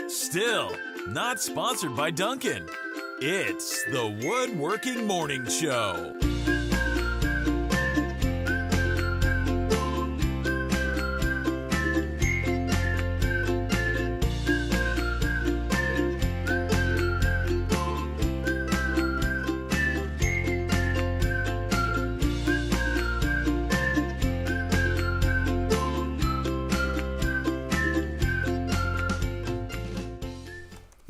Still, not sponsored by Duncan. It's the Woodworking Morning Show.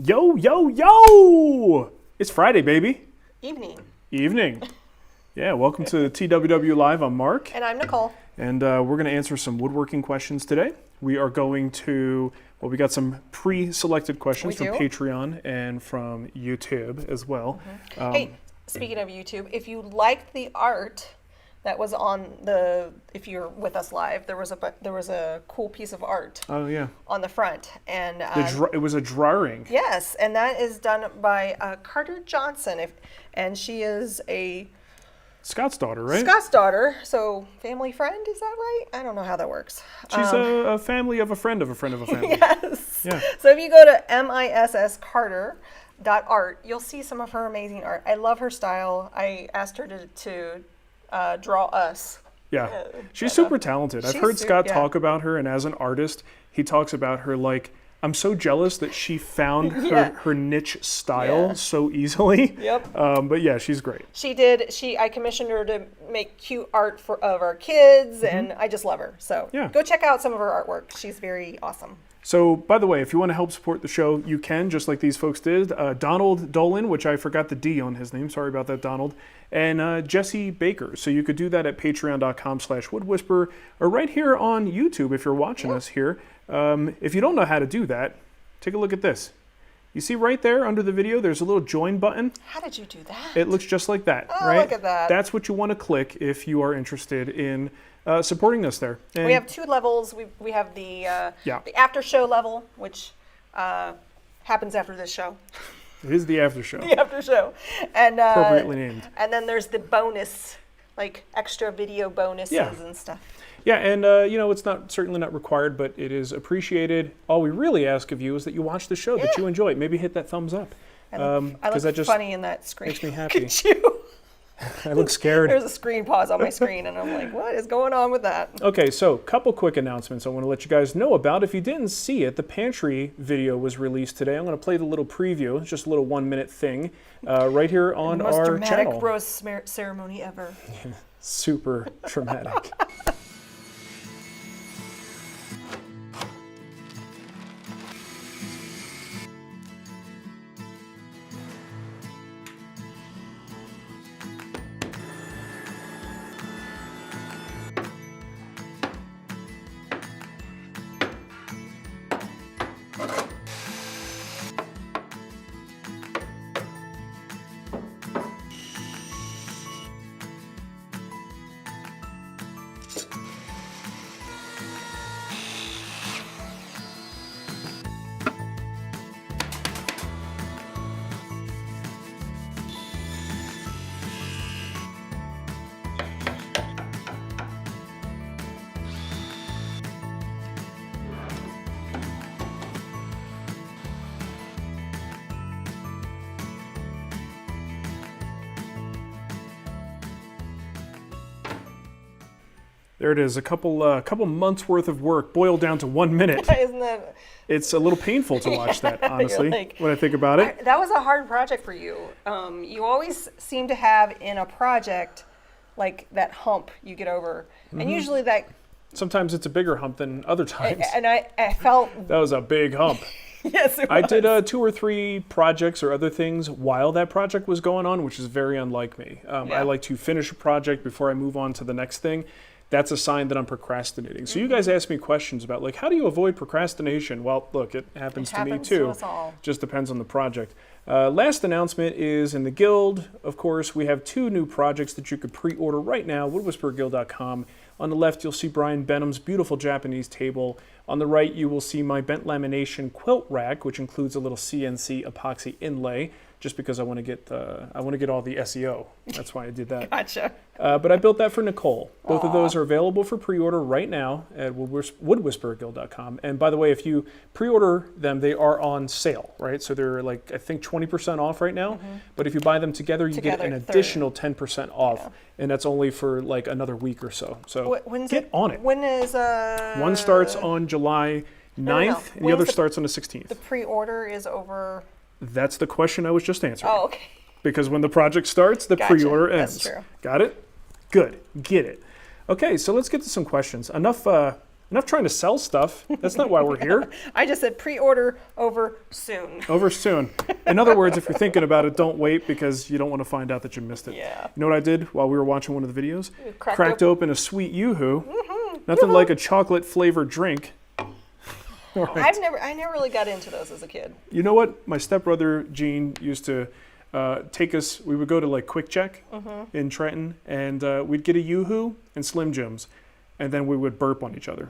Yo, yo, yo! It's Friday, baby. Evening. Yeah, welcome to TWW Live. I'm Mark. And I'm Nicole. And we're going to answer some woodworking questions today. We are going to, we got some pre-selected questions from Patreon and from YouTube as well. Mm-hmm. Hey, speaking of YouTube, if you liked the art that was on the, if you're with us live, there was a cool piece of art. Oh yeah. On the front, and it was a drawing. Yes, and that is done by Carter Johnson, and she is a Scott's daughter, right? Scott's daughter, so family friend, is that right? I don't know how that works. She's a family of a friend of a friend of a family. Yes. Yeah. So if you go to misscarter.art, you'll see some of her amazing art. I love her style. I asked her to draw us. Yeah, she's super talented. I've heard Scott talk about her, and as an artist, he talks about her like, I'm so jealous that she found her niche style so easily. Yep. But yeah, she's great. I commissioned her to make cute art of our kids, and I just love her. So go check out some of her artwork. She's very awesome. So, by the way, if you want to help support the show, you can, just like these folks did. Donald Dolan, which I forgot the D on his name. Sorry about that, Donald. And Jesse Baker. So you could do that at patreon.com/woodwhisperer or right here on YouTube if you're watching us here. If you don't know how to do that, take a look at this. You see right there under the video, there's a little join button. How did you do that? It looks just like that, oh, right? Look at that. That's what you want to click if you are interested in supporting us there. And we have two levels. We have the after show level, which happens after this show. It is the after show. The after show. And appropriately named. And then there's the bonus, like extra video bonuses and stuff. Yeah, and it's certainly not required, but it is appreciated. All we really ask of you is that you watch the show, that you enjoy it. Maybe hit that thumbs up. I look that just funny in that screen. Makes me happy. Look at you. I look scared. There's a screen pause on my screen, and I'm like, what is going on with that? Okay, so couple quick announcements I want to let you guys know about. If you didn't see it, the pantry video was released today. I'm going to play the little preview. It's just a little 1-minute thing right here on our channel. The most dramatic rose ceremony ever. Super dramatic. There it is, a couple months worth of work boiled down to 1 minute. Isn't that? It's a little painful to watch that, honestly, when I think about it. That was a hard project for you. You always seem to have in a project like that hump you get over, and usually that. Sometimes it's a bigger hump than other times. And I felt that was a big hump. Yes, it was. I did 2 or 3 projects or other things while that project was going on, which is very unlike me. I like to finish a project before I move on to the next thing. That's a sign that I'm procrastinating. So you guys ask me questions about, like, how do you avoid procrastination? Well, look, it happens to me too. To us all. Just depends on the project. Last announcement is in the Guild. Of course, we have 2 new projects that you could pre-order right now, woodwhispererguild.com. On the left, you'll see Brian Benham's beautiful Japanese table. On the right, you will see my bent lamination quilt rack, which includes a little CNC epoxy inlay, just because I want to get all the SEO. That's why I did that. Gotcha. But I built that for Nicole. Both of those are available for pre-order right now at woodwhispererguild.com. And by the way, if you pre-order them, they are on sale, right? So they're like, I think 20% off right now. But if you buy them together, you get an additional 10% off. Yeah. And that's only for like another week or so. So get on it. When is... One starts on July 9th, and the other starts on the 16th. The pre-order is over... That's the question I was just answering. Oh, okay. Because when the project starts, the pre-order ends. That's true. Got it? Good. Get it. Okay, so let's get to some questions. Enough trying to sell stuff. That's not why we're here. I just said pre-order over soon. Over soon. In other words, if you're thinking about it, don't wait because you don't want to find out that you missed it. Yeah. You know what I did while we were watching one of the videos? Cracked open a sweet Yoo-hoo. Nothing like a chocolate flavored drink. Right. I never really got into those as a kid. You know what? My stepbrother Gene used to take us. We would go to like Quick Check in Trenton, and we'd get a Yoo-hoo and Slim Jims, and then we would burp on each other.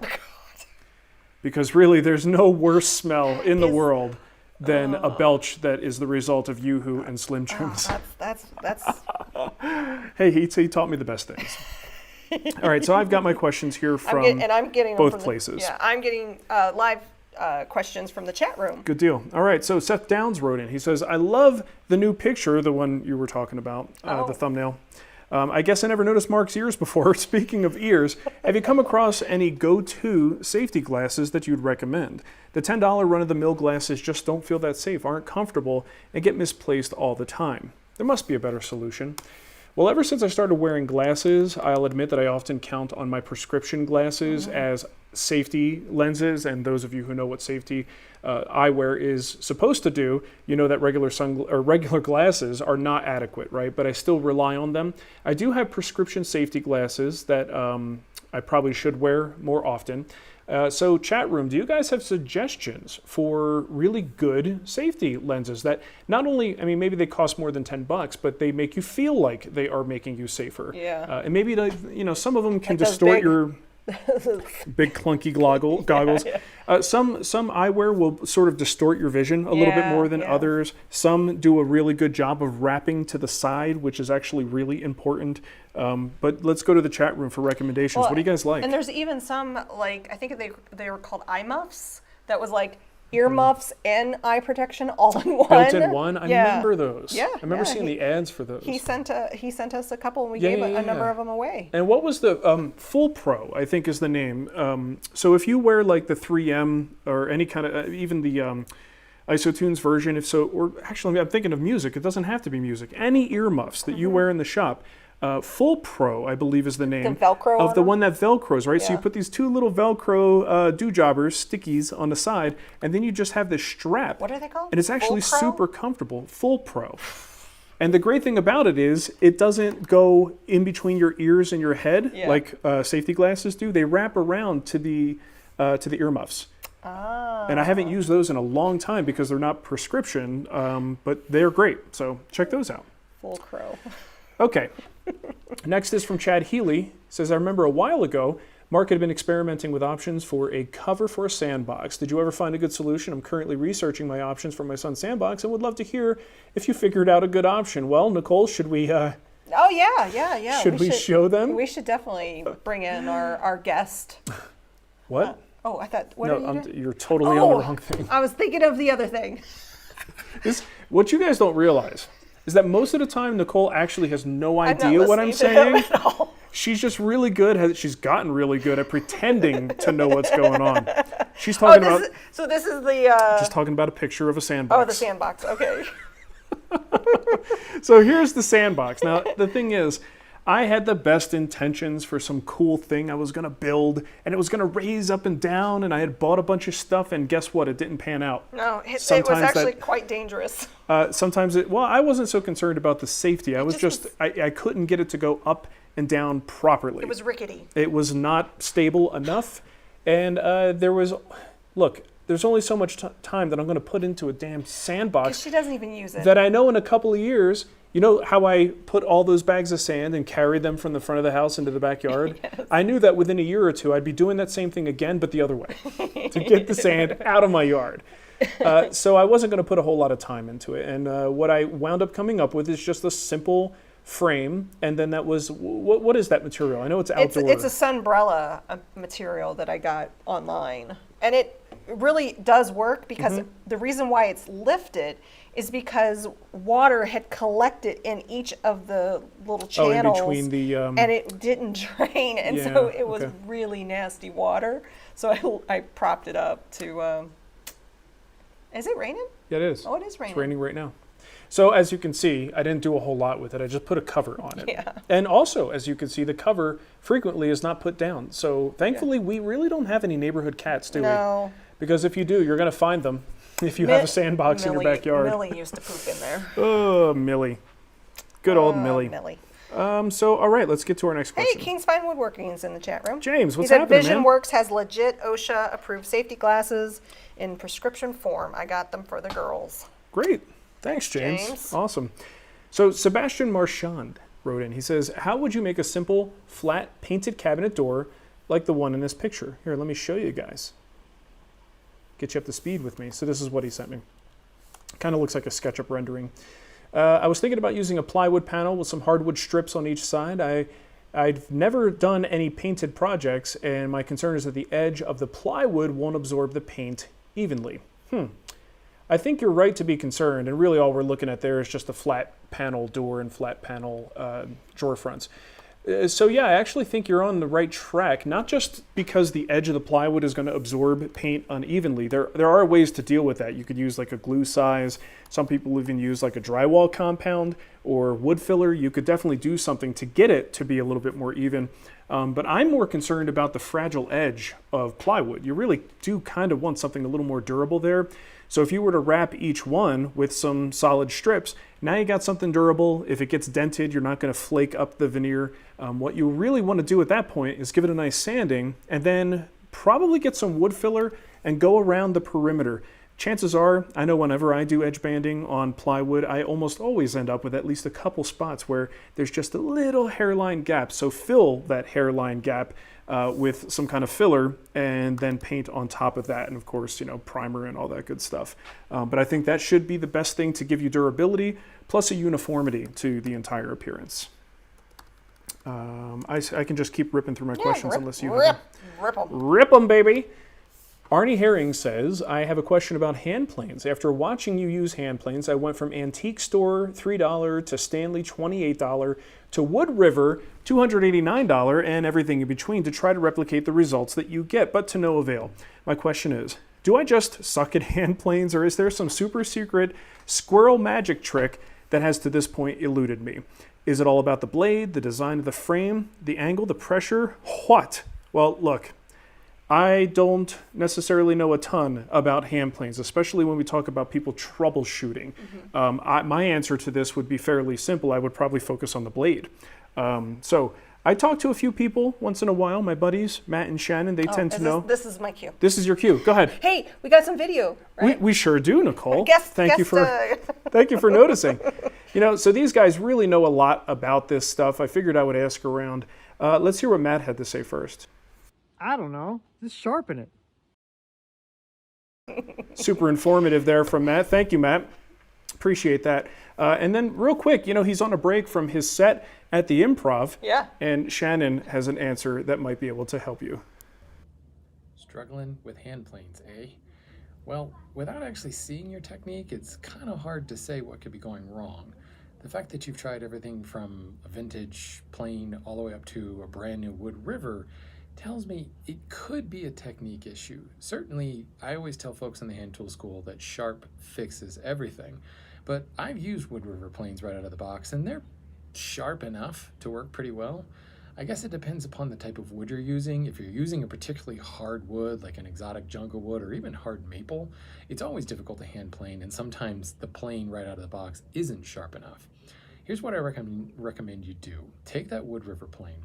Because really, there's no worse smell in the world than a belch that is the result of Yoo-hoo and Slim Jims. That's. Hey, he taught me the best things. All right, so I've got my questions here from I'm getting both them from places. I'm getting live questions from the chat room. Good deal. All right, so Seth Downs wrote in. He says, I love the new picture, the one you were talking about, the thumbnail. I guess I never noticed Mark's ears before. Speaking of ears, have you come across any go-to safety glasses that you'd recommend? The $10 run-of-the-mill glasses just don't feel that safe, aren't comfortable, and get misplaced all the time. There must be a better solution. Well, ever since I started wearing glasses, I'll admit that I often count on my prescription glasses as safety lenses. And those of you who know what safety eyewear is supposed to do, you know that regular glasses are not adequate, right? But I still rely on them. I do have prescription safety glasses that I probably should wear more often. So chat room, do you guys have suggestions for really good safety lenses that not only, I mean, maybe they cost more than $10, but they make you feel like they are making you safer. Yeah. And maybe, some of them can distort your big clunky goggles. Yeah. Some eyewear will sort of distort your vision a little bit more than others. Some do a really good job of wrapping to the side, which is actually really important. But let's go to the chat room for recommendations. What do you guys like? And there's even some, like, I think they were called eye muffs. That was like ear muffs and eye protection all in one. Built in one? I remember those. Yeah. I remember seeing the ads for those. He sent us a couple and we gave a number of them away. And what was the Full Pro, I think is the name. So if you wear like the 3M or any kind of, even the Isotunes version, or actually I'm thinking of music, it doesn't have to be music. Any earmuffs that you wear in the shop, Full Pro, I believe is the name. The Velcro of the one that Velcros, right? Yeah. So you put these two little Velcro do-jobbers, stickies on the side, and then you just have this strap. What are they called? And it's actually super comfortable. Full Pro. And the great thing about it is it doesn't go in between your ears and your head like safety glasses do. They wrap around to the earmuffs. And I haven't used those in a long time because they're not prescription, but they're great. So check those out. Full Pro. Okay. Next is from Chad Healy. It says, I remember a while ago, Mark had been experimenting with options for a cover for a sandbox. Did you ever find a good solution? I'm currently researching my options for my son's sandbox and would love to hear if you figured out a good option. Well, Nicole, should we... Oh, yeah. Should we show them? We should definitely bring in our guest. What? I thought... You're totally on the wrong thing. I was thinking of the other thing. What you guys don't realize is that most of the time Nicole actually has no idea what I'm saying. She's just really good. She's gotten really good at pretending to know what's going on. She's talking about. So this is the. Just talking about a picture of a sandbox. Oh, the sandbox. Okay. So here's the sandbox. Now the thing is, I had the best intentions for some cool thing I was going to build, and it was going to raise up and down, and I had bought a bunch of stuff, and guess what? It didn't pan out. No, it was actually quite dangerous. I wasn't so concerned about the safety. I couldn't get it to go up and down properly. It was rickety. It was not stable enough, and there's only so much time that I'm going to put into a damn sandbox. 'Cause she doesn't even use it. That I know in a couple of years, you know how I put all those bags of sand and carried them from the front of the house into the backyard? Yes. I knew that within a year or two, I'd be doing that same thing again, but the other way, to get the sand out of my yard. So I wasn't going to put a whole lot of time into it. And what I wound up coming up with is just a simple frame. And then that was, what is that material? I know it's outdoor. It's a sunbrella material that I got online. And it really does work because the reason why it's lifted is because water had collected in each of the little channels. In between the... and it didn't drain, and so it was really nasty water. So I propped it up to... Is it raining? Yeah, it is. Oh, it is raining. It's raining right now. So as you can see, I didn't do a whole lot with it. I just put a cover on it. Yeah. And also, as you can see, the cover frequently is not put down. So thankfully, we really don't have any neighborhood cats, do we? No. Because if you do, you're going to find them if you have a sandbox in your backyard. Millie used to poop in there. Oh, Millie. Good old Millie. So, all right, let's get to our next question. Hey, King's Fine Woodworking is in the chat room. James, what's he said happening, Vision man? Works has legit OSHA-approved safety glasses in prescription form. I got them for the girls. Great. Thanks, James. Awesome. So Sebastian Marchand wrote in. He says, how would you make a simple, flat, painted cabinet door like the one in this picture? Here, let me show you guys. Get you up to speed with me. So this is what he sent me. Kind of looks like a SketchUp rendering. I was thinking about using a plywood panel with some hardwood strips on each side. I've never done any painted projects, and my concern is that the edge of the plywood won't absorb the paint evenly. I think you're right to be concerned, and really all we're looking at there is just a flat panel door and flat panel drawer fronts. So yeah, I actually think you're on the right track, not just because the edge of the plywood is going to absorb paint unevenly. There are ways to deal with that. You could use like a glue size. Some people even use like a drywall compound or wood filler. You could definitely do something to get it to be a little bit more even. But I'm more concerned about the fragile edge of plywood. You really do kind of want something a little more durable there. So if you were to wrap each one with some solid strips, now you got something durable. If it gets dented, you're not going to flake up the veneer. What you really want to do at that point is give it a nice sanding and then probably get some wood filler and go around the perimeter. Chances are, I know whenever I do edge banding on plywood, I almost always end up with at least a couple spots where there's just a little hairline gap. So fill that hairline gap with some kind of filler and then paint on top of that. And of course, you know, primer and all that good stuff. But I think that should be the best thing to give you durability plus a uniformity to the entire appearance. I can just keep ripping through my questions unless you have Rip them. Rip them, baby. Arnie Herring says, I have a question about hand planes. After watching you use hand planes, I went from Antique Store, $3 to Stanley, $28 to Wood River, $289, and everything in between to try to replicate the results that you get, but to no avail. My question is, do I just suck at hand planes, or is there some super secret squirrel magic trick that has to this point eluded me? Is it all about the blade, the design of the frame, the angle, the pressure? What? Well, look. I don't necessarily know a ton about hand planes, especially when we talk about people troubleshooting. My answer to this would be fairly simple. I would probably focus on the blade. So I talk to a few people once in a while, my buddies, Matt and Shannon, they tend to know. This is my cue. This is your cue. Go ahead. Hey, we got some video, right? We sure do, Nicole. Thank you for noticing. You know, so these guys really know a lot about this stuff. I figured I would ask around. Let's hear what Matt had to say first. I don't know. Just sharpen it. Super informative there from Matt. Thank you, Matt. Appreciate that. And then real quick, you know, he's on a break from his set at the Improv. Yeah. And Shannon has an answer that might be able to help you. Struggling with hand planes, eh? Well, without actually seeing your technique, it's kind of hard to say what could be going wrong. The fact that you've tried everything from a vintage plane all the way up to a brand new Wood River tells me it could be a technique issue. Certainly, I always tell folks in the hand tool school that sharp fixes everything, but I've used Wood River planes right out of the box and they're sharp enough to work pretty well. I guess it depends upon the type of wood you're using. If you're using a particularly hard wood, like an exotic jungle wood or even hard maple, it's always difficult to hand plane, and sometimes the plane right out of the box isn't sharp enough. Here's what I recommend you do. Take that Wood River plane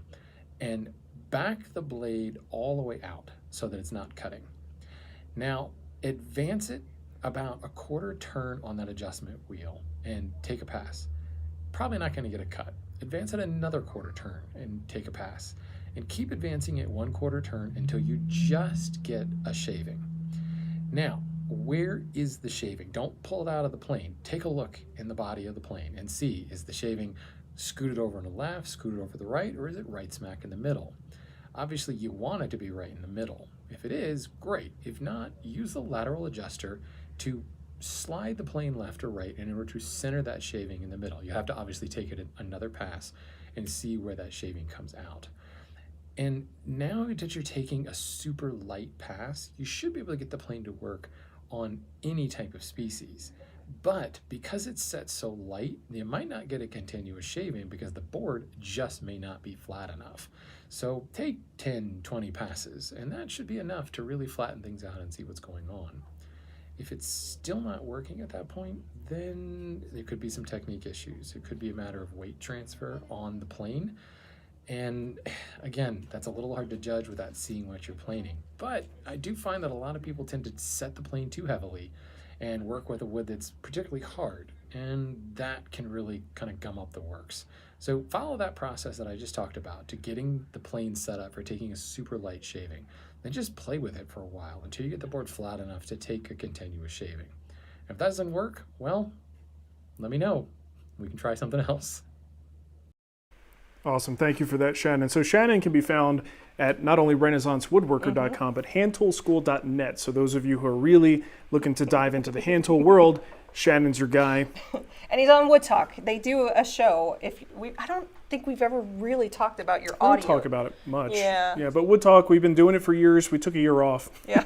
and back the blade all the way out so that it's not cutting. Now, advance it about a quarter turn on that adjustment wheel and take a pass. Probably not going to get a cut. Advance it another quarter turn and take a pass. And keep advancing it 1/4 turn until you just get a shaving. Now, where is the shaving? Don't pull it out of the plane. Take a look in the body of the plane and see, is the shaving scooted over on the left, scooted over the right, or is it right smack in the middle? Obviously, you want it to be right in the middle. If it is, great. If not, use the lateral adjuster to slide the plane left or right in order to center that shaving in the middle. You have to obviously take it another pass and see where that shaving comes out. And now that you're taking a super light pass, you should be able to get the plane to work on any type of species. But because it's set so light, you might not get a continuous shaving because the board just may not be flat enough. So take 10, 20 passes, and that should be enough to really flatten things out and see what's going on. If it's still not working at that point, then there could be some technique issues. It could be a matter of weight transfer on the plane. And again, that's a little hard to judge without seeing what you're planing. But I do find that a lot of people tend to set the plane too heavily and work with a wood that's particularly hard, and that can really kind of gum up the works. So follow that process that I just talked about to getting the plane set up for taking a super light shaving. Then just play with it for a while until you get the board flat enough to take a continuous shaving. If that doesn't work, well, let me know. We can try something else. Awesome. Thank you for that, Shannon. So Shannon can be found at not only renaissancewoodworker.com, but handtoolschool.net. So those of you who are really looking to dive into the hand tool world, Shannon's your guy. And he's on Wood Talk. They do a show. I don't think we've ever really talked about your audio. We don't talk about it much. Yeah. But Wood Talk, we've been doing it for years. We took a year off. Yeah.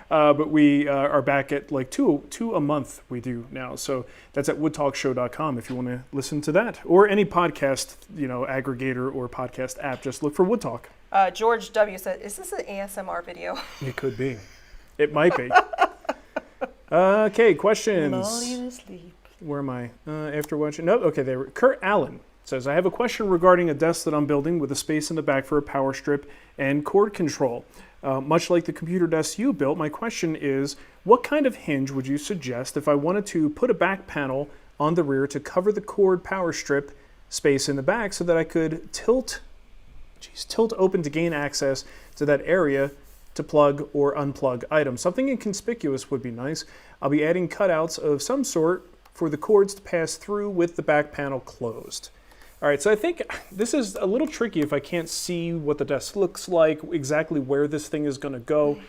But we are back at like two a month we do now. So that's at woodtalkshow.com if you want to listen to that. Or any podcast, aggregator or podcast app. Just look for Wood Talk. George W. said, is this an ASMR video? It could be. It might be. Okay, questions. Lully to sleep. Where am I? After watching. No, okay, there. Kurt Allen says, I have a question regarding a desk that I'm building with a space in the back for a power strip and cord control. Much like the computer desk you built, my question is, what kind of hinge would you suggest if I wanted to put a back panel on the rear to cover the cord power strip space in the back so that I could tilt open to gain access to that area to plug or unplug items? Something inconspicuous would be nice. I'll be adding cutouts of some sort for the cords to pass through with the back panel closed. All right, so I think this is a little tricky if I can't see what the desk looks like, exactly where this thing is going to go.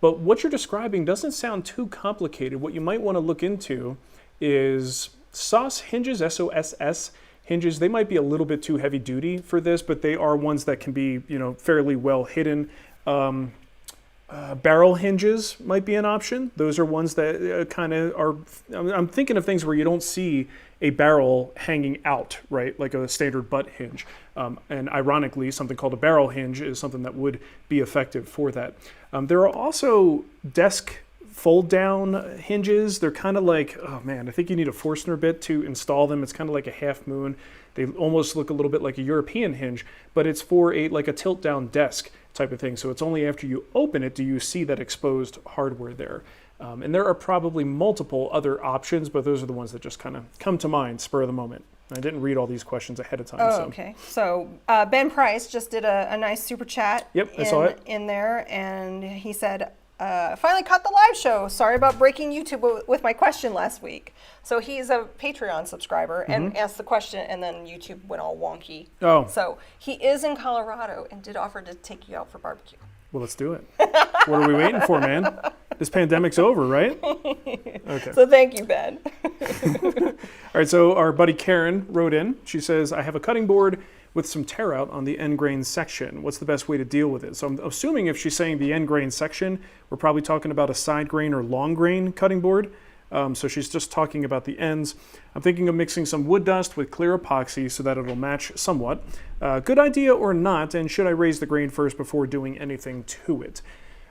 But what you're describing doesn't sound too complicated. What you might want to look into is SOS hinges, SOSS hinges. They might be a little bit too heavy duty for this, but they are ones that can be, fairly well hidden. Barrel hinges might be an option. Those are ones that kind of are, I'm thinking of things where you don't see a barrel hanging out, right? Like a standard butt hinge. And ironically, something called a barrel hinge is something that would be effective for that. There are also desk fold down hinges. They're kind of like, oh man, I think you need a Forstner bit to install them. It's kind of like a half moon. They almost look a little bit like a European hinge, but it's for like a tilt down desk type of thing. So it's only after you open it do you see that exposed hardware there. And there are probably multiple other options, but those are the ones that just kind of come to mind, spur of the moment. I didn't read all these questions ahead of time. Oh, okay. So Ben Price just did a nice super chat. Yep, I saw it. In there, and he said, finally caught the live show. Sorry about breaking YouTube with my question last week. So he's a Patreon subscriber and asked the question, and then YouTube went all wonky. Oh. So he is in Colorado and did offer to take you out for barbecue. Well, let's do it. What are we waiting for, man? This pandemic's over, right? Okay. So thank you, Ben. All right, so our buddy Karen wrote in. She says, I have a cutting board with some tear out on the end grain section. What's the best way to deal with it? So I'm assuming if she's saying the end grain section, we're probably talking about a side grain or long grain cutting board. So she's just talking about the ends. I'm thinking of mixing some wood dust with clear epoxy so that it'll match somewhat. Good idea or not, and should I raise the grain first before doing anything to it?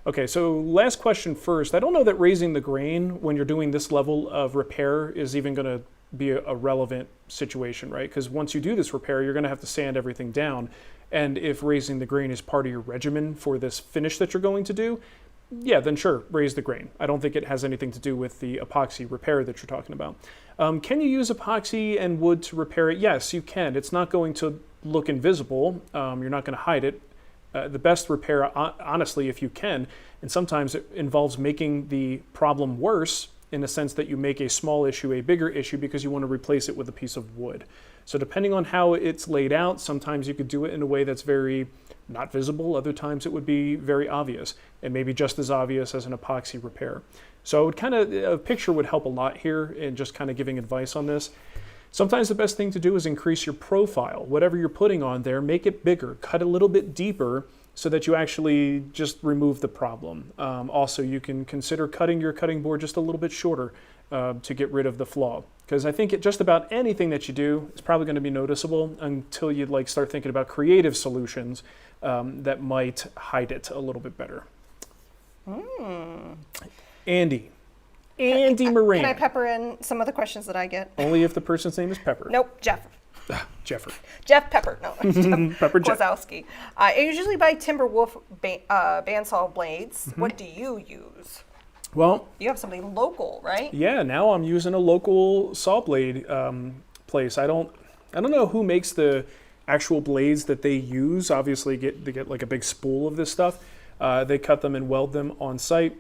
Okay, so last question first. I don't know that raising the grain when you're doing this level of repair is even going to be a relevant situation, right? Because once you do this repair, you're going to have to sand everything down. And if raising the grain is part of your regimen for this finish that you're going to do, yeah, then sure, raise the grain. I don't think it has anything to do with the epoxy repair that you're talking about. Can you use epoxy and wood to repair it? Yes, you can. It's not going to look invisible. You're not going to hide it. The best repair, honestly, if you can, and sometimes it involves making the problem worse in the sense that you make a small issue a bigger issue because you want to replace it with a piece of wood. So depending on how it's laid out, sometimes you could do it in a way that's very not visible. Other times it would be very obvious and maybe just as obvious as an epoxy repair. So a picture would help a lot here in just kind of giving advice on this. Sometimes the best thing to do is increase your profile. Whatever you're putting on there, make it bigger, cut a little bit deeper so that you actually just remove the problem. Also, you can consider cutting your cutting board just a little bit shorter to get rid of the flaw. Because I think just about anything that you do is probably going to be noticeable until you start thinking about creative solutions that might hide it a little bit better. Andy Moran. Can I pepper in some of the questions that I get? Only if the person's name is Pepper. Nope, Jeff. Jeffrey. Jeff Pepper. No, Jeff Pepper Jeff. Kozowski. I usually buy Timberwolf bandsaw blades. Mm-hmm. What do you use? Well, You have something local, right? yeah, now I'm using a local saw blade place. I don't know who makes the actual blades that they use. Obviously, they get like a big spool of this stuff. They cut them and weld them on site.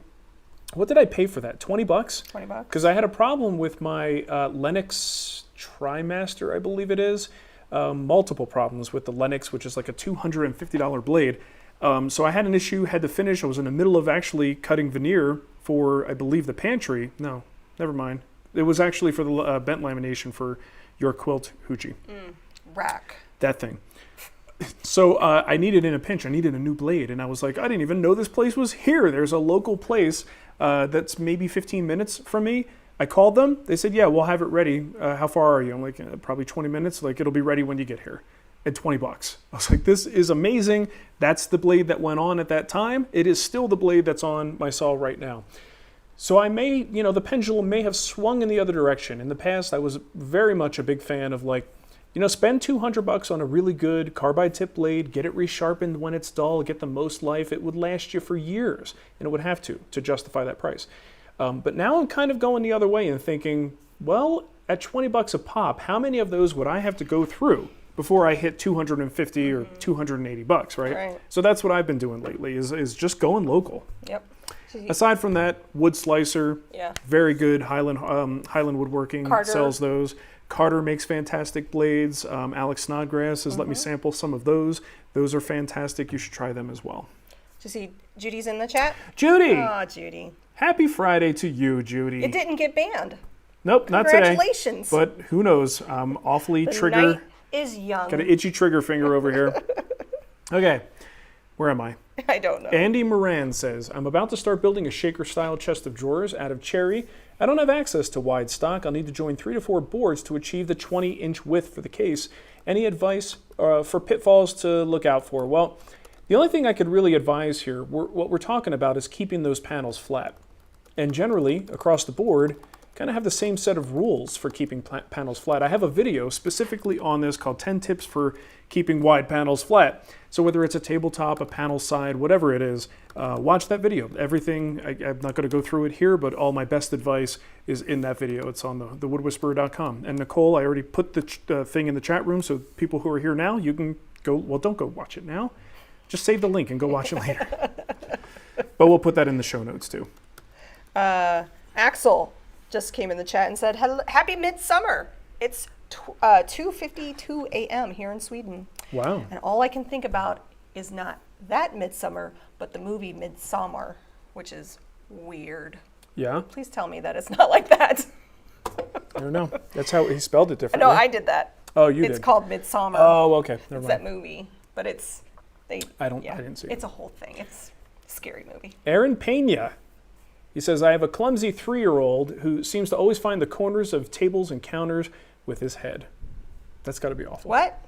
What did I pay for that? $20? $20. Because I had a problem with my Lennox TriMaster, I believe it is. Multiple problems with the Lennox, which is like a $250 blade. So I had an issue, had to finish. I was in the middle of actually cutting veneer for, I believe, the pantry. No, never mind. It was actually for the bent lamination for your quilt hoochie. Rack. That thing. So I needed in a pinch, I needed a new blade. And I was like, I didn't even know this place was here. There's a local place that's maybe 15 minutes from me. I called them. They said, yeah, we'll have it ready. How far are you? I'm like, probably 20 minutes. Like, it'll be ready when you get here. At $20. I was like, this is amazing. That's the blade that went on at that time. It is still the blade that's on my saw right now. So I may, the pendulum may have swung in the other direction. In the past, I was very much a big fan of spend $200 on a really good carbide tip blade, get it resharpened when it's dull, get the most life. It would last you for years, and it would have to justify that price. But now I'm kind of going the other way and thinking, well, at $20 a pop, how many of those would I have to go through before I hit $250 or $280, right? So that's what I've been doing lately is just going local. Yep. Aside from that, wood slicer, very good. Highland Woodworking Carter sells those. Carter makes fantastic blades. Alex Snodgrass has let me sample some of those. Those are fantastic. You should try them as well. Do you see Judy's in the chat? Judy! Oh, Judy. Happy Friday to you, Judy. It didn't get banned. Nope, not today. Congratulations. But who knows? I'm awfully The trigger. night is young. Got an itchy trigger finger over here. Okay, where am I? I don't know. Andy Moran says, I'm about to start building a shaker-style chest of drawers out of cherry. I don't have access to wide stock. I'll need to join 3 to 4 boards to achieve the 20-inch width for the case. Any advice for pitfalls to look out for? Well, the only thing I could really advise here, what we're talking about is keeping those panels flat. And generally, across the board, kind of have the same set of rules for keeping panels flat. I have a video specifically on this called 10 Tips for Keeping Wide Panels Flat. So whether it's a tabletop, a panel side, whatever it is, watch that video. Everything, I'm not going to go through it here, but all my best advice is in that video. It's on thewoodwhisperer.com. And Nicole, I already put the thing in the chat room, so people who are here now, you can go, well, don't go watch it now. Just save the link and go watch it later. But we'll put that in the show notes too. Axel just came in the chat and said, happy midsummer. It's 2:52 a.m. here in Sweden. Wow. And all I can think about is not that midsummer, but the movie Midsummer, which is weird. Yeah? Please tell me that it's not like that. I don't know. That's how he spelled it differently. No, I did that. Oh, you did. It's called Midsummer. Oh, okay. Never It's mind. that movie, but I didn't see it. It's a whole thing. It's a scary movie. Aaron Pena. He says, I have a clumsy 3-year-old who seems to always find the corners of tables and counters with his head. That's got to be awful. What?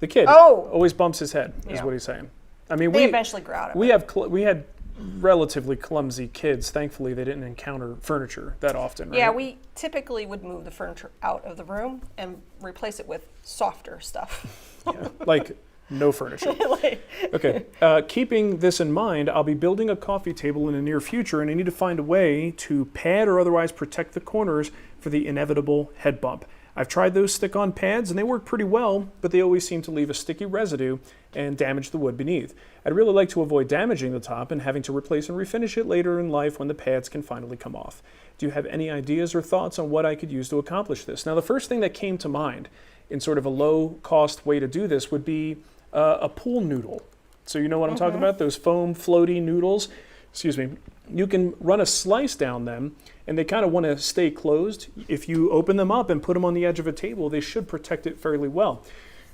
The kid Oh. always bumps his head, is Yeah. what he's saying. I mean, They eventually grow out of it. We had relatively clumsy kids. Thankfully, they didn't encounter furniture that often, right? Yeah, we typically would move the furniture out of the room and replace it with softer stuff. Yeah. Like no furniture. Like- Okay, keeping this in mind, I'll be building a coffee table in the near future, and I need to find a way to pad or otherwise protect the corners for the inevitable head bump. I've tried those stick-on pads, and they work pretty well, but they always seem to leave a sticky residue and damage the wood beneath. I'd really like to avoid damaging the top and having to replace and refinish it later in life when the pads can finally come off. Do you have any ideas or thoughts on what I could use to accomplish this? Now, the first thing that came to mind in sort of a low-cost way to do this would be a pool noodle. So you know what I'm talking about? Those foam floaty noodles. Excuse me. You can run a slice down them, and they kind of want to stay closed. If you open them up and put them on the edge of a table, they should protect it fairly well.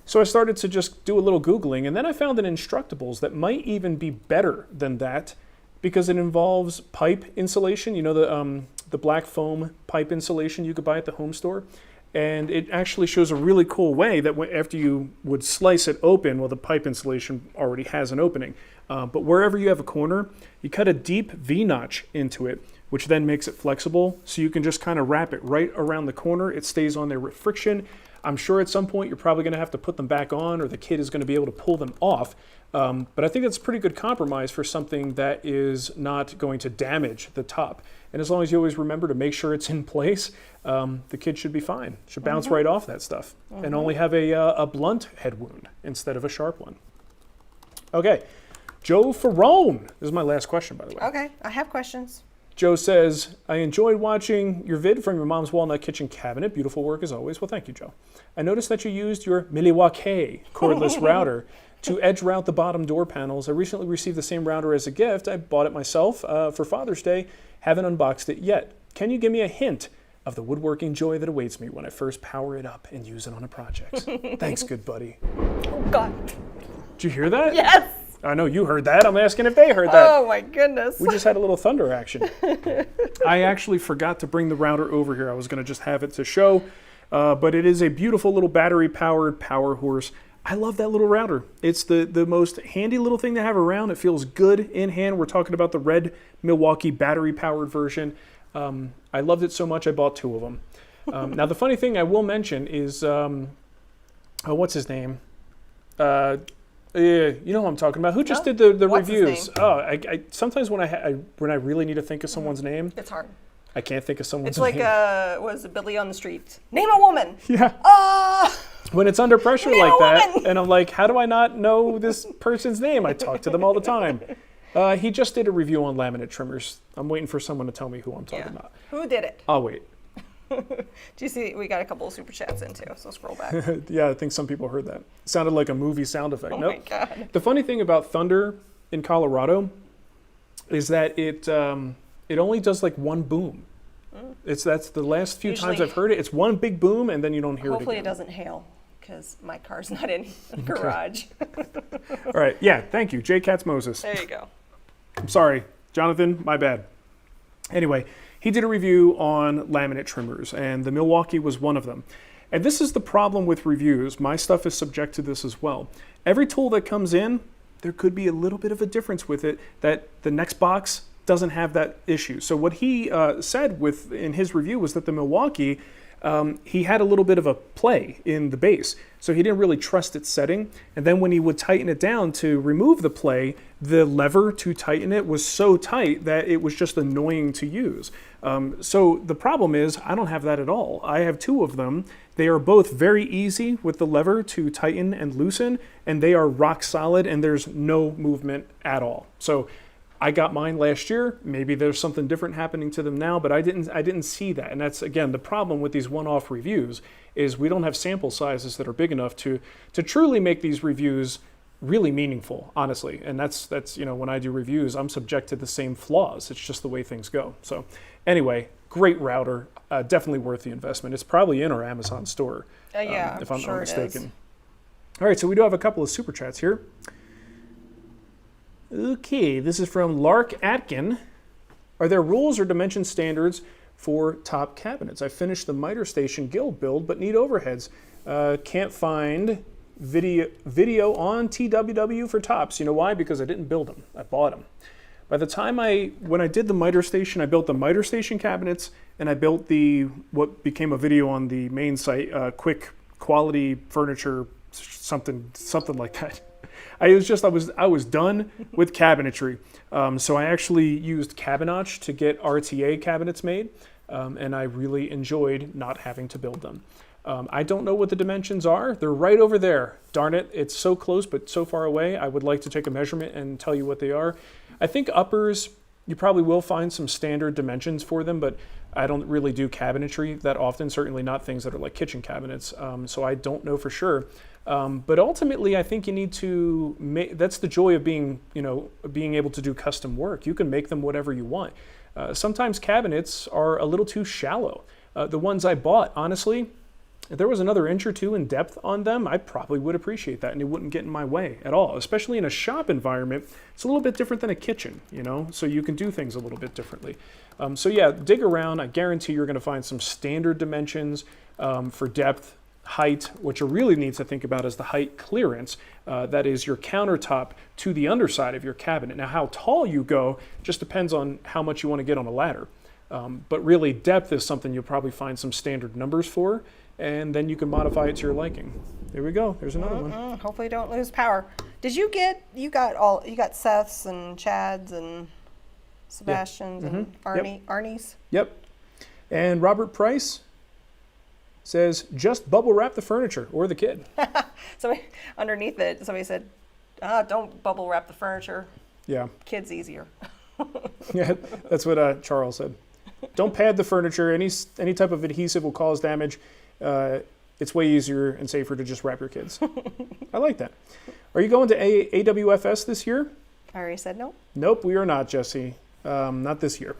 So I started to just do a little Googling, and then I found an Instructables that might even be better than that because it involves pipe insulation. You know, the black foam pipe insulation you could buy at the home store. And it actually shows a really cool way that after you would slice it open, well, the pipe insulation already has an opening. But wherever you have a corner, you cut a deep V-notch into it, which then makes it flexible. So you can just kind of wrap it right around the corner. It stays on there with friction. I'm sure at some point you're probably going to have to put them back on, or the kid is going to be able to pull them off. But I think that's a pretty good compromise for something that is not going to damage the top. And as long as you always remember to make sure it's in place, the kid should be fine. Should bounce right off that stuff and only have a blunt head wound instead of a sharp one. Okay, Joe Ferrone. This is my last question, by the way. Okay, I have questions. Joe says, I enjoyed watching your vid from your mom's walnut kitchen cabinet. Beautiful work as always. Well, thank you, Joe. I noticed that you used your Milwaukee cordless router to edge route the bottom door panels. I recently received the same router as a gift. I bought it myself for Father's Day. Haven't unboxed it yet. Can you give me a hint of the woodworking joy that awaits me when I first power it up and use it on a project? Thanks, good buddy. Oh, God. Did you hear that? Yes. I know you heard that. I'm asking if they heard that. Oh, my goodness. We just had a little thunder action. I actually forgot to bring the router over here. I was going to just have it to show, but it is a beautiful little battery-powered power horse. I love that little router. It's the most handy little thing to have around. It feels good in hand. We're talking about the red Milwaukee battery-powered version. I loved it so much I bought two of them. Now, the funny thing I will mention is, what's his name? You know who I'm talking about. Who just did the What's his reviews? name? Oh, I sometimes when I really need to think of someone's name, It's hard. I can't think of someone's It's like, name. was it Billy on the Street? Name a woman. Yeah. When it's under pressure Name like a that, woman. and I'm like, how do I not know this person's name? I talk to them all the time. He just did a review on laminate trimmers. I'm waiting for someone to tell me who I'm talking about. Who did it? I'll wait. Do you see? We got a couple of super chats in too, so scroll back. Yeah, I think some people heard that. Sounded like a movie sound effect. Oh Nope. my God. The funny thing about thunder in Colorado is that it only does like one boom. That's the last few times Usually- I've heard it. It's one big boom and then you don't hear Hopefully it it again. doesn't hail, because my car's not in the garage. All right. Yeah. Thank you, J. Katz Moses. There you go. I'm sorry, Jonathan. My bad. Anyway, he did a review on laminate trimmers, and the Milwaukee was one of them. And this is the problem with reviews. My stuff is subject to this as well. Every tool that comes in, there could be a little bit of a difference with it that the next box doesn't have that issue. So what he said in his review was that the Milwaukee, he had a little bit of a play in the base. So he didn't really trust its setting. And then when he would tighten it down to remove the play, the lever to tighten it was so tight that it was just annoying to use. So the problem is I don't have that at all. I have two of them. They are both very easy with the lever to tighten and loosen, and they are rock solid, and there's no movement at all. So I got mine last year. Maybe there's something different happening to them now, but I didn't see that. And that's, again, the problem with these one-off reviews is we don't have sample sizes that are big enough to truly make these reviews really meaningful, honestly. And that's when I do reviews, I'm subject to the same flaws. It's just the way things go. So anyway, great router, definitely worth the investment. It's probably in our Amazon store, Yeah, if I'm sure not it is. mistaken. All right, so we do have a couple of super chats here. Okay, this is from Lark Atkin. Are there rules or dimension standards for top cabinets? I finished the miter station guild build, but need overheads. Can't find video on TWW for tops. You know why? Because I didn't build them. I bought them. By the time when I did the miter station, I built the miter station cabinets, and I built what became a video on the main site, quick quality furniture something like that. I was done with cabinetry, so I actually used Cabinotch to get RTA cabinets made, and I really enjoyed not having to build them. I don't know what the dimensions are. They're right over there. Darn it, it's so close but so far away. I would like to take a measurement and tell you what they are. I think uppers, you probably will find some standard dimensions for them, but I don't really do cabinetry that often, certainly not things that are like kitchen cabinets, so I don't know for sure. But ultimately, I think you need to make, that's the joy of being able to do custom work. You can make them whatever you want. Sometimes cabinets are a little too shallow. The ones I bought, honestly, if there was another inch or two in depth on them, I probably would appreciate that, and it wouldn't get in my way at all. Especially in a shop environment, it's a little bit different than a kitchen, so you can do things a little bit differently. So yeah, dig around. I guarantee you're going to find some standard dimensions for depth, height. What you really need to think about is the height clearance. That is your countertop to the underside of your cabinet. Now, how tall you go just depends on how much you want to get on a ladder. But really, depth is something you'll probably find some standard numbers for, and then you can modify it to your liking. There we go. There's another one. Hopefully, don't lose power. Did you got Seth's and Chad's and Sebastian's and Arnie's? Yep. And Robert Price says, just bubble wrap the furniture or the kid. So underneath it, somebody said, don't bubble wrap the furniture. Yeah. Kid's easier. Yeah, that's what Charles said. Don't pad the furniture. Any type of adhesive will cause damage. It's way easier and safer to just wrap your kids. I like that. Are you going to AWFS this year? I already said no. Nope, we are not, Jesse. Not this year.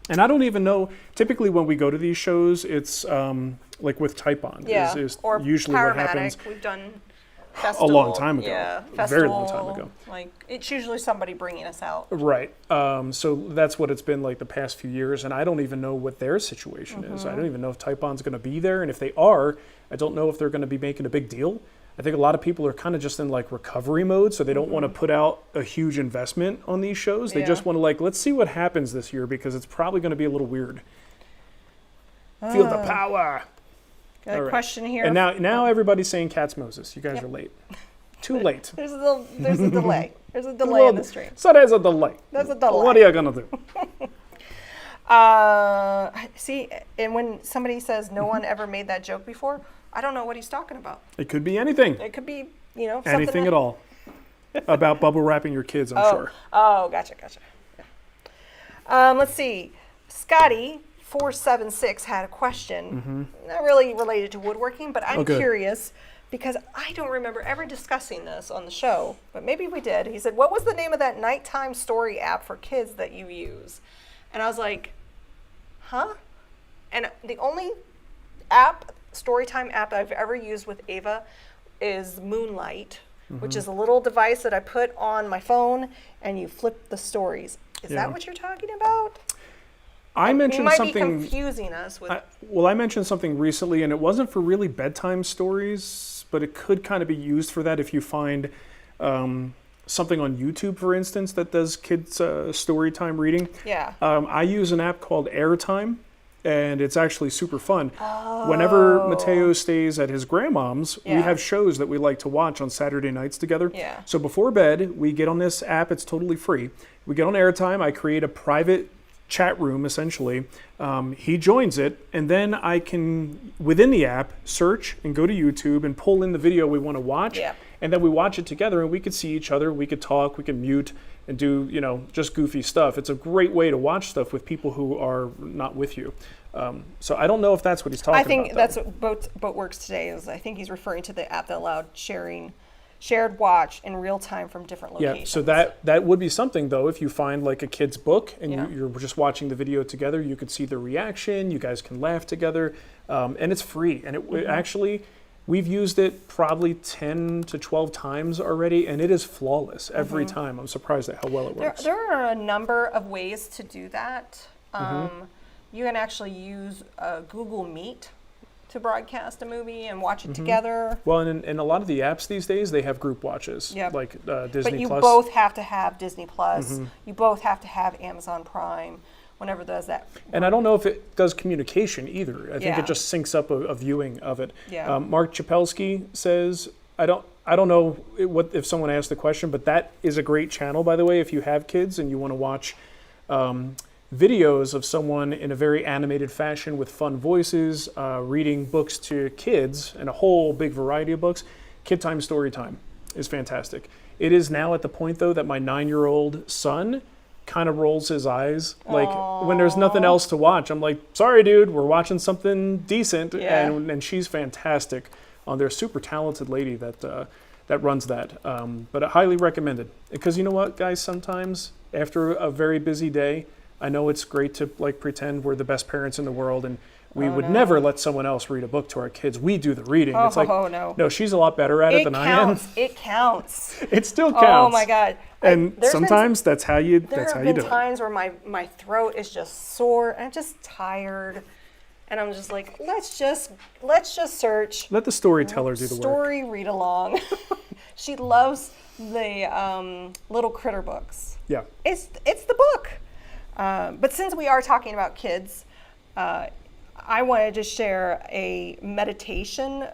And I don't even know, typically when we go to these shows, it's like with Type-On. Yeah, or usually what happens. We've done festival. A long time ago. Yeah, a very long time ago. Like, it's usually somebody bringing us out. Right. So that's what it's been like the past few years, and I don't even know what their situation is. I don't even know if Type-On's going to be there, and if they are, I don't know if they're going to be making a big deal. I think a lot of people are kind of just in like recovery mode, so they don't want to put out a huge investment on these shows. They just want to let's see what happens this year, because it's probably going to be a little weird. Feel the power. Got a question here. And now everybody's saying Cat's Moses. You guys are late. Too late. There's a delay. There's a delay in the stream. So there's a delay. There's a delay. What are you going to do? See, and when somebody says no one ever made that joke before, I don't know what he's talking about. It could be anything. It could be, something anything at all. About bubble wrapping your kids, I'm sure. Oh, gotcha. Yeah. Let's see. Scotty476 had a question, not really related to woodworking, but I'm curious because I don't remember ever discussing this on the show, but maybe we did. He said, what was the name of that nighttime story app for kids that you use? And I was like, huh? And the only storytime app I've ever used with Ava is Moonlight, which is a little device that I put on my phone and you flip the stories. Is that what you're talking about? I mentioned you might something. Be confusing us with. I mentioned something recently, and it wasn't for really bedtime stories, but it could kind of be used for that if you find something on YouTube, for instance, that does kids story time reading. Yeah. I use an app called Airtime, and it's actually super fun. Whenever Mateo stays at his grandmom's, we have shows that we like to watch on Saturday nights together. Yeah. So before bed, we get on this app. It's totally free. We get on Airtime. I create a private chat room, essentially. He joins it, and then I can, within the app, search and go to YouTube and pull in the video we want to watch. Yeah. And then we watch it together, and we could see each other. We could talk. We can mute and do, just goofy stuff. It's a great way to watch stuff with people who are not with you. So I don't know if that's what he's talking about. I think that's what Boat Works today is. I think he's referring to the app that allowed shared watch in real time from different locations. Yeah, so that would be something, though, if you find like a kid's book and you're just watching the video together, you could see the reaction, you guys can laugh together, and it's free. And it actually, we've used it probably 10 to 12 times already, and it is flawless every time. I'm surprised at how well it works. There are a number of ways to do that. You can actually use Google Meet to broadcast a movie and watch it together. Well, and in a lot of the apps these days, they have group watches, like Disney+. But you both have to have Disney+. You both have to have Amazon Prime. whenever does that. And I don't know if it does communication either. I think Yeah. it just syncs up a viewing of it. Yeah. Mark Chapelski says, I don't know what if someone asked the question, but that is a great channel, by the way, if you have kids and you want to watch videos of someone in a very animated fashion with fun voices, reading books to kids and a whole big variety of books. Kid Time Story Time is fantastic. It is now at the point, though, that my 9-year-old son kind of rolls his eyes. Like, when there's nothing else to watch, I'm like, sorry, dude, we're watching something decent. Yeah. And she's fantastic. They're a super talented lady that runs that. But I highly recommend it. Because you know what, guys, sometimes after a very busy day, I know it's great to like pretend we're the best parents in the world and we would never let someone else read a book to our kids. We do the reading. It's like, no, she's a lot better at it than I am. It counts. It still counts. Oh my God. And sometimes that's how you do it. There have been times where my throat is just sore and I'm just tired. And I'm just like, let's just search. Let the storyteller do the work. Story read along. She loves the little critter books. Yeah. It's the book. But since we are talking about kids, I wanted to share a meditation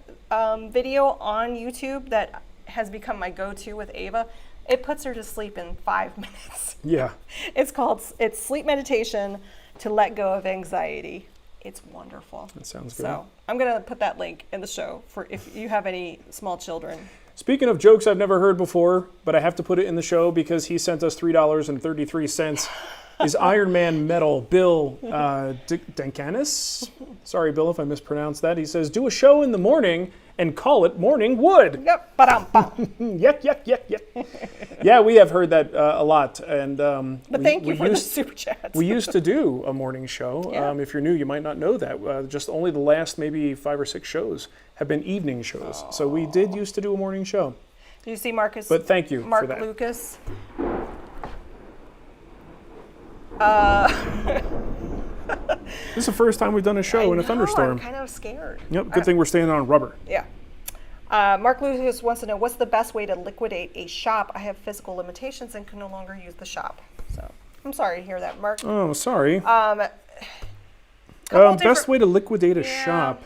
video on YouTube that has become my go-to with Ava. It puts her to sleep in 5 minutes. Yeah. It's sleep meditation to let go of anxiety. It's wonderful. That sounds good. So I'm going to put that link in the show for if you have any small children. Speaking of jokes I've never heard before, but I have to put it in the show because he sent us $3.33, is Iron Man Metal Bill Denkanis. Sorry, Bill, if I mispronounced that. He says, do a show in the morning and call it Morning Wood. Yep. Ba-dum-bum. Yuck. Yeah, we have heard that a lot. And But thank you for the super chats. We used to do a morning show. Yeah. If you're new, you might not know that. Just only the last maybe 5 or 6 shows have been evening shows. So we did used to do a morning show. Do you see Marcus? But thank you Mark for that. Lucas. This is the first time we've done a show in a thunderstorm. I'm kind of scared. Yep, good thing we're standing on rubber. Yeah. Mark Lucas wants to know, what's the best way to liquidate a shop? I have physical limitations and can no longer use the shop. So I'm sorry to hear that, Mark. Oh, sorry. Couple Best way to liquidate a shop.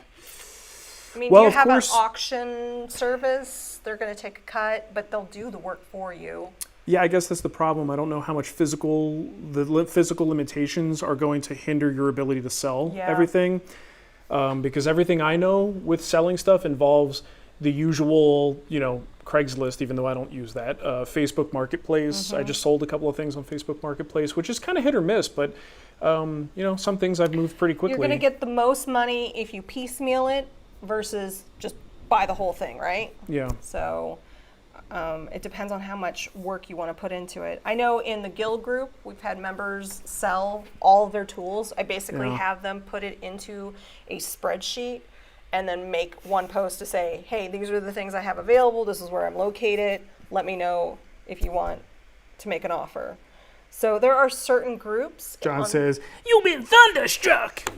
I mean, Well, do you of have course- an auction service? They're going to take a cut, but they'll do the work for you. Yeah, I guess that's the problem. I don't know how much physical limitations are going to hinder your ability to sell everything. Because everything I know with selling stuff involves the usual, Craigslist, even though I don't use that. Facebook Marketplace. I just sold a couple of things on Facebook Marketplace, which is kind of hit or miss, but some things I've moved pretty quickly. You're going to get the most money if you piecemeal it versus just buy the whole thing, right? Yeah. So it depends on how much work you want to put into it. I know in the guild group, we've had members sell all of their tools. I basically have them put it into a spreadsheet and then make one post to say, hey, these are the things I have available. This is where I'm located. Let me know if you want to make an offer. So there are certain groups. John says, you've been thunderstruck.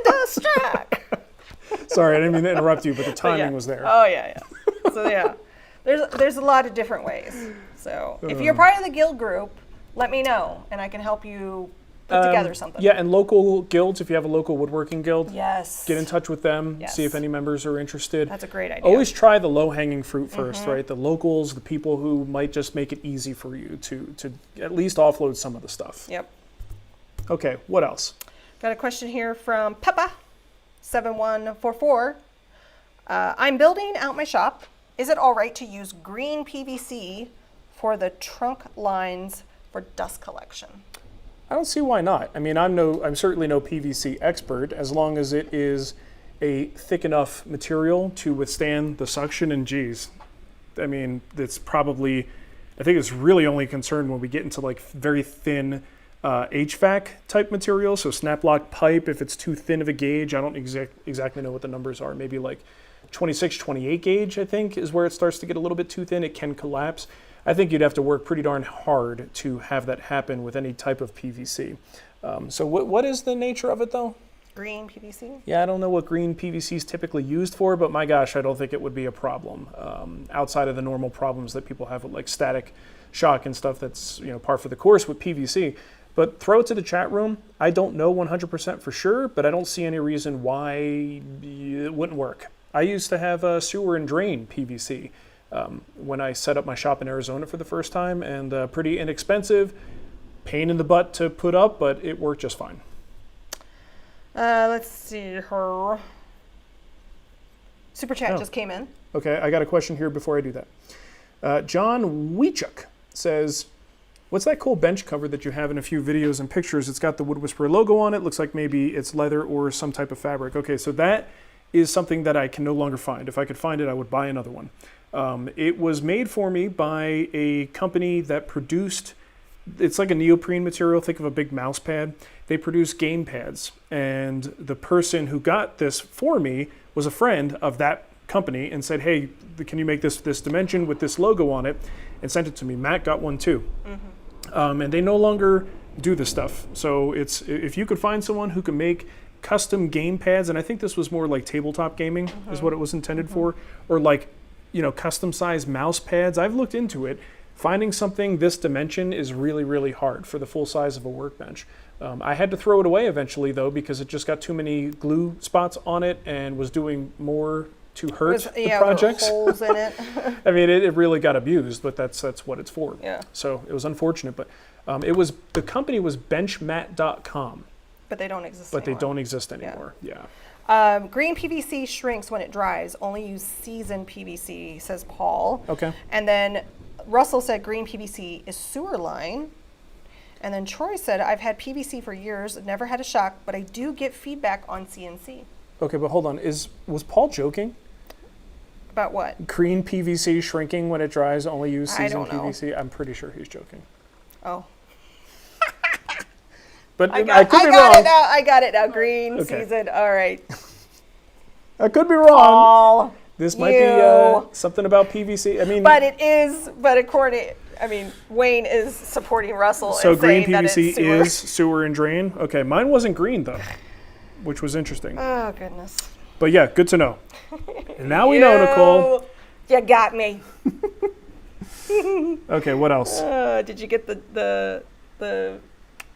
Thunderstruck. Sorry, I didn't mean to interrupt you, but the timing was there. Oh, yeah. So, yeah. There's a lot of different ways. So if you're part of the guild group, let me know, and I can help you put together something. Yeah, and local guilds, if you have a local woodworking guild, Yes. get in touch with them, Yes. see if any members are interested. That's a great idea. Always try the low-hanging fruit first, right? The locals, the people who might just make it easy for you to at least offload some of the stuff. Yep. Okay, what else? Got a question here from Peppa7144. I'm building out my shop. Is it all right to use green PVC for the trunk lines for dust collection? I don't see why not. I mean, I'm certainly no PVC expert, as long as it is a thick enough material to withstand the suction. And geez, I mean, it's probably, I think it's really only concerned when we get into like very thin HVAC type material. So snap lock pipe, if it's too thin of a gauge, I don't exactly know what the numbers are. Maybe like 26, 28 gauge, I think, is where it starts to get a little bit too thin. It can collapse. I think you'd have to work pretty darn hard to have that happen with any type of PVC. So what is the nature of it, though? Green PVC? Yeah, I don't know what green PVC is typically used for, but my gosh, I don't think it would be a problem outside of the normal problems that people have with like static shock and stuff that's par for the course with PVC. But throw it to the chat room. I don't know 100% for sure, but I don't see any reason why it wouldn't work. I used to have a sewer and drain PVC when I set up my shop in Arizona for the first time, and pretty inexpensive, pain in the butt to put up, but it worked just fine. Let's see her. Super chat just came in. Okay, I got a question here before I do that. John Wiechuk says, what's that cool bench cover that you have in a few videos and pictures? It's got the Wood Whisperer logo on it. Looks like maybe it's leather or some type of fabric. Okay, so that is something that I can no longer find. If I could find it, I would buy another one. It was made for me by a company that produced, it's like a neoprene material. Think of a big mouse pad. They produce game pads. And the person who got this for me was a friend of that company and said, hey, can you make this dimension with this logo on it? And sent it to me. Matt got one too. Mm-hmm. And they no longer do this stuff. So it's, if you could find someone who can make custom game pads, and I think this was more like tabletop gaming is what it was intended for, or like, custom sized mouse pads. I've looked into it. Finding something this dimension is really, really hard for the full size of a workbench. I had to throw it away eventually though, because it just got too many glue spots on it and was doing more to hurt the projects. There were holes in it. I mean, it really got abused, but that's what it's for. Yeah. So it was unfortunate, but the company was benchmat.com. But they don't exist But anymore. they don't exist anymore. Yeah. Green PVC shrinks when it dries. Only use seasoned PVC, says Paul. Okay. And then Russell said green PVC is sewer line. And then Troy said, I've had PVC for years, never had a shock, but I do get feedback on CNC. Okay, but hold on. Was Paul joking? About what? Green PVC shrinking when it dries, only use I seasoned don't know. PVC? I'm pretty sure he's joking. Oh. But I could be wrong. I got it now. Green, Okay. seasoned. All right. I could be wrong. Paul, This might be something about PVC. I mean, but it is, but according, Wayne is supporting Russell. so and green saying that PVC it's sewer. is sewer and drain. Okay, mine wasn't green though, which was interesting. Oh, goodness. But yeah, good to know. And now we know, Nicole. You got me. Okay, what else? Did you get the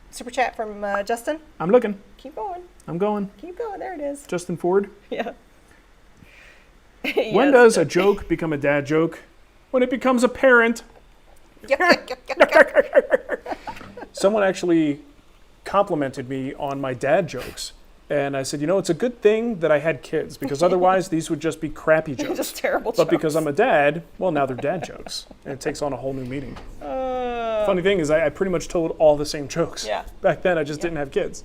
super chat from Justin? I'm looking. Keep going. I'm going. Keep going. There it is. Justin Ford. Yeah. When does a joke become a dad joke? When it becomes apparent. Someone actually complimented me on my dad jokes. And I said, it's a good thing that I had kids, because otherwise these would just be crappy jokes. Just terrible But jokes. because I'm a dad, well, now they're dad jokes. And it takes on a whole new meaning. Funny thing is, I pretty much told all the same jokes. Yeah. Back then, I just didn't have kids.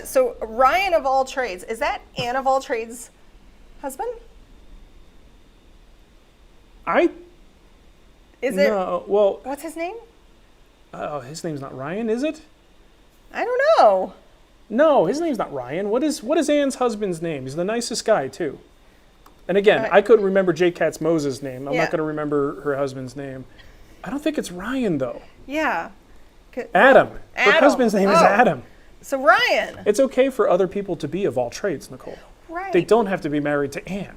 So Ryan of all trades, is that Ann of all trades' husband? No, well, What's his name? his name's not Ryan, is it? I don't know. No, his name's not Ryan. What is Ann's husband's name? He's the nicest guy, too. And again, I couldn't remember J. Katz Moses' name. I'm not going to remember her husband's name. I don't think it's Ryan, though. Yeah. Adam. Her Adam. husband's name is Adam. So Ryan. It's okay for other people to be of all trades, Nicole. Right. They don't have to be married to Ann.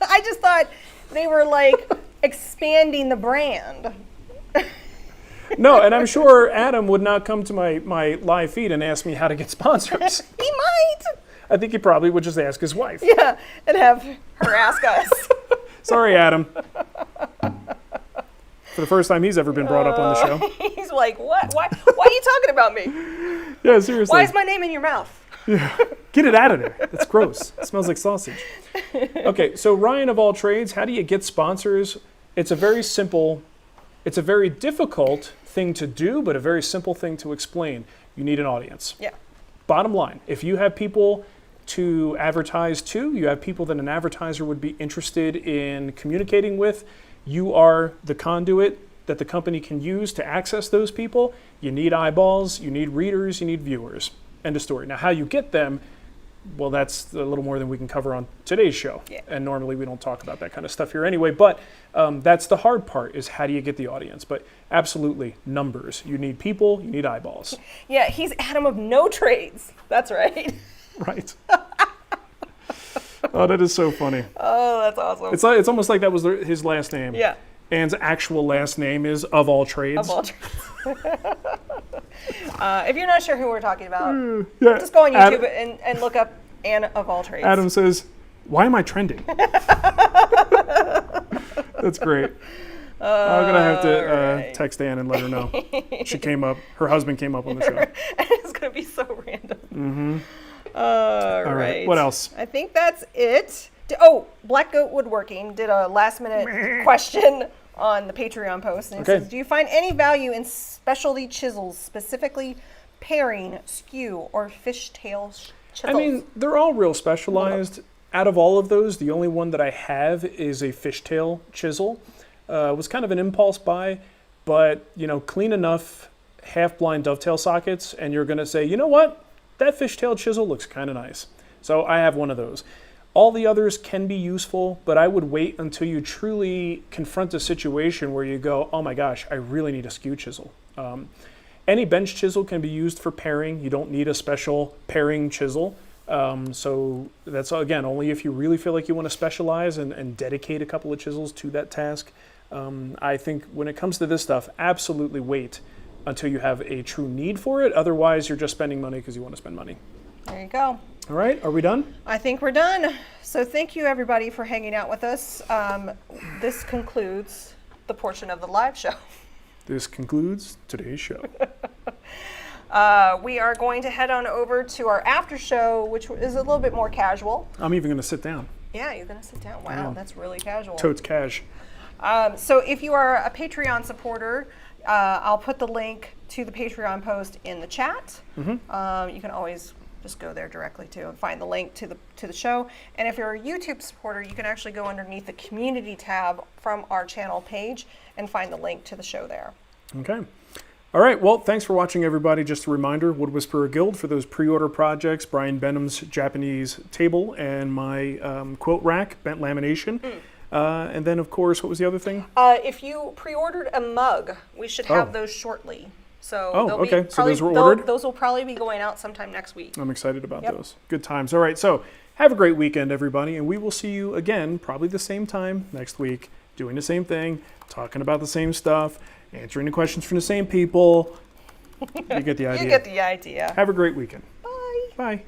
I just thought they were like expanding the brand. No, and I'm sure Adam would not come to my live feed and ask me how to get sponsors. He might. I think he probably would just ask his wife. Yeah, and have her ask us. Sorry, Adam. For the first time he's ever been brought up on the show. He's like, what? Why are you talking about me? Yeah, seriously. Why is my name in your mouth? Get it out of there. It's gross. It smells like sausage. Okay, so Ryan of all trades, how do you get sponsors? It's a very difficult thing to do, but a very simple thing to explain. You need an audience. Yeah. Bottom line, if you have people to advertise to, you have people that an advertiser would be interested in communicating with, you are the conduit that the company can use to access those people. You need eyeballs, you need readers, you need viewers. End of story. Now, how you get them, well, that's a little more than we can cover on today's show. Yeah. And normally we don't talk about that kind of stuff here anyway, but that's the hard part, is how do you get the audience? But absolutely, numbers. You need people, you need eyeballs. Yeah, he's Adam of no trades. That's right. Right. Oh, that is so funny. Oh, that's awesome. It's almost like that was his last name. Yeah. Anne's actual last name is Of All Trades. Of all trades. If you're not sure who we're talking about, Yeah. just go on YouTube and look up Anne of All Trades. Adam says, "Why am I trending?" That's great. I'm gonna have to text Anne and let her know. She came up. Her husband came up on the show. It's gonna be so random. Mm-hmm. All right. What else? I think that's it. Black Goat Woodworking did a last minute question on the Patreon post. And it says, do you find any value in specialty chisels, specifically paring, skew, or fishtail chisels? I mean, they're all real specialized. Out of all of those, the only one that I have is a fishtail chisel. It was kind of an impulse buy, but clean enough half-blind dovetail sockets, and you're going to say, you know what? That fishtail chisel looks kind of nice. So I have one of those. All the others can be useful, but I would wait until you truly confront a situation where you go, oh my gosh, I really need a skew chisel. Any bench chisel can be used for paring. You don't need a special paring chisel. So that's, again, only if you really feel like you want to specialize and dedicate a couple of chisels to that task. I think when it comes to this stuff, absolutely wait until you have a true need for it. Otherwise, you're just spending money because you want to spend money. There you go. All right, are we done? I think we're done. So thank you, everybody, for hanging out with us. This concludes the portion of the live show. This concludes today's show. We are going to head on over to our after show, which is a little bit more casual. I'm even going to sit down. Yeah, you're going to sit down. Wow, that's really casual. Totes cash. So if you are a Patreon supporter, I'll put the link to the Patreon post in the chat. Mm-hmm. You can always just go there directly to and find the link to the show. And if you're a YouTube supporter, you can actually go underneath the community tab from our channel page and find the link to the show there. Okay. All right. Well, thanks for watching, everybody. Just a reminder, Wood Whisperer Guild for those pre-order projects, Brian Benham's Japanese table and my quilt rack, bent lamination. And then, of course, what was the other thing? If you pre-ordered a mug, we should have those shortly. So okay. So those were ordered? Those will probably be going out sometime next week. I'm excited about those. Good times. All right. So have a great weekend, everybody. And we will see you again, probably the same time next week, doing the same thing, talking about the same stuff, answering the questions from the same people. You get the idea. You get the idea. Have a great weekend. Bye. Bye.